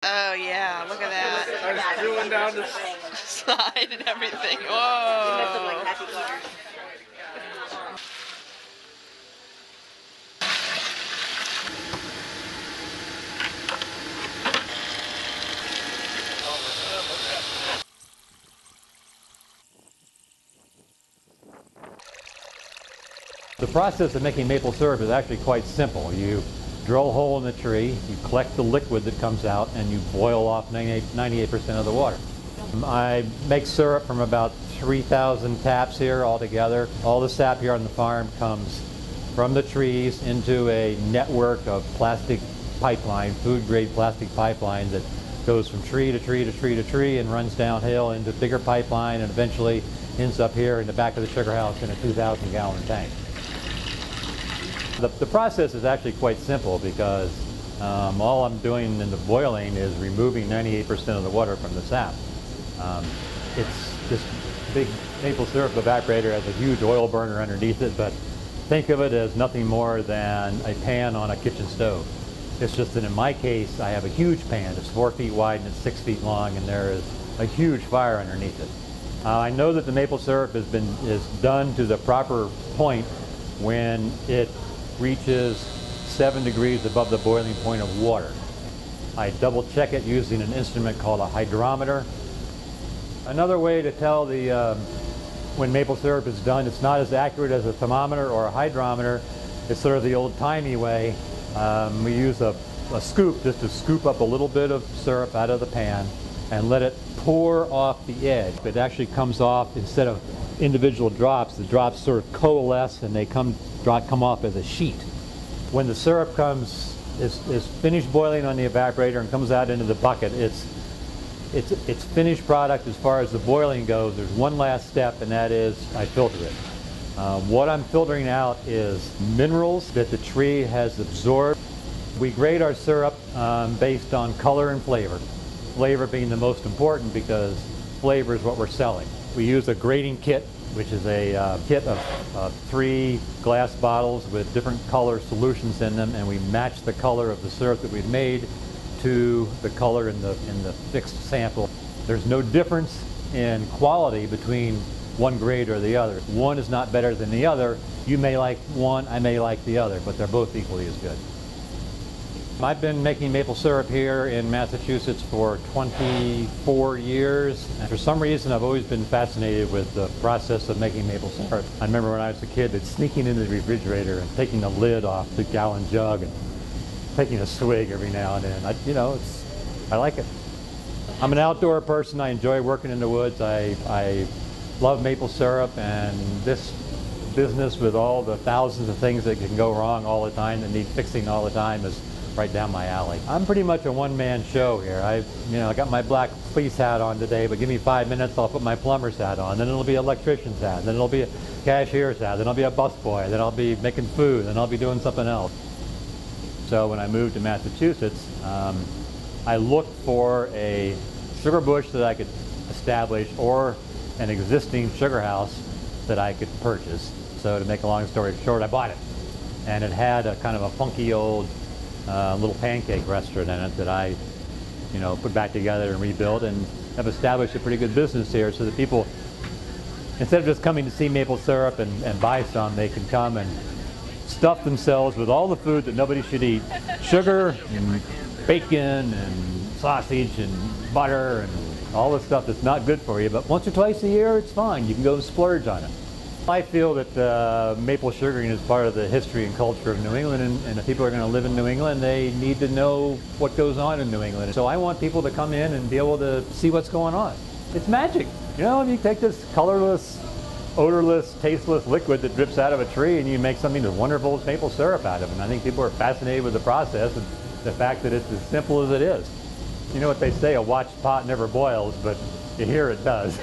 Oh yeah, look at that. I was drilling down the Slide and everything. Whoa. The process of making maple syrup is actually quite simple. You drill a hole in the tree, you collect the liquid that comes out, and you boil off 98% of the water. I make syrup from about 3,000 taps here altogether. All the sap here on the farm comes from the trees into a network of plastic pipeline, food-grade plastic pipeline that goes from tree to tree to tree to tree and runs downhill into bigger pipeline and eventually ends up here in the back of the sugar house in a 2,000-gallon tank. The process is actually quite simple because all I'm doing in the boiling is removing 98% of the water from the sap. This big maple syrup evaporator has a huge oil burner underneath it, but think of it as nothing more than a pan on a kitchen stove. It's just that in my case, I have a huge pan. It's 4 feet wide and it's 6 feet long, and there is a huge fire underneath it. I know that the maple syrup is done to the proper point when it reaches 7 degrees above the boiling point of water. I double check it using an instrument called a hydrometer. Another way to tell when maple syrup is done, it's not as accurate as a thermometer or a hydrometer. It's sort of the old-timey way. We use a scoop just to scoop up a little bit of syrup out of the pan and let it pour off the edge. It actually comes off, instead of individual drops, the drops sort of coalesce and they come off as a sheet. When the syrup is finished boiling on the evaporator and comes out into the bucket, it's finished product as far as the boiling goes. There's one last step, and that is I filter it. What I'm filtering out is minerals that the tree has absorbed. We grade our syrup based on color and flavor. Flavor being the most important because flavor is what we're selling. We use a grading kit, which is a kit of 3 glass bottles with different color solutions in them, and we match the color of the syrup that we've made to the color in the fixed sample. There's no difference in quality between one grade or the other. One is not better than the other. You may like one, I may like the other, but they're both equally as good. I've been making maple syrup here in Massachusetts for 24 years. And for some reason, I've always been fascinated with the process of making maple syrup. I remember when I was a kid, sneaking into the refrigerator and taking the lid off the gallon jug and taking a swig every now and then. I like it. I'm an outdoor person. I enjoy working in the woods. I love maple syrup, and this business with all the thousands of things that can go wrong all the time, that need fixing all the time, is right down my alley. I'm pretty much a one-man show here. I got my black fleece hat on today, but give me 5 minutes, I'll put my plumber's hat on. Then it'll be an electrician's hat. Then it'll be a cashier's hat. Then I'll be a busboy. Then I'll be making food. Then I'll be doing something else. So when I moved to Massachusetts, I looked for a sugar bush that I could establish or an existing sugar house that I could purchase. So to make a long story short, I bought it. And it had a kind of a funky old little pancake restaurant in it that I, put back together and rebuilt, and have established a pretty good business here so that people, instead of just coming to see maple syrup and buy some, they can come and stuff themselves with all the food that nobody should eat. Sugar and bacon and sausage and butter and all the stuff that's not good for you, but once or twice a year it's fine. You can go splurge on it. I feel that maple sugaring is part of the history and culture of New England, and if people are going to live in New England, they need to know what goes on in New England. So I want people to come in and be able to see what's going on. It's magic. You take this colorless, odorless, tasteless liquid that drips out of a tree and you make something as wonderful as maple syrup out of it. And I think people are fascinated with the process and the fact that it's as simple as it is. You know what they say, a watched pot never boils, but you hear it does.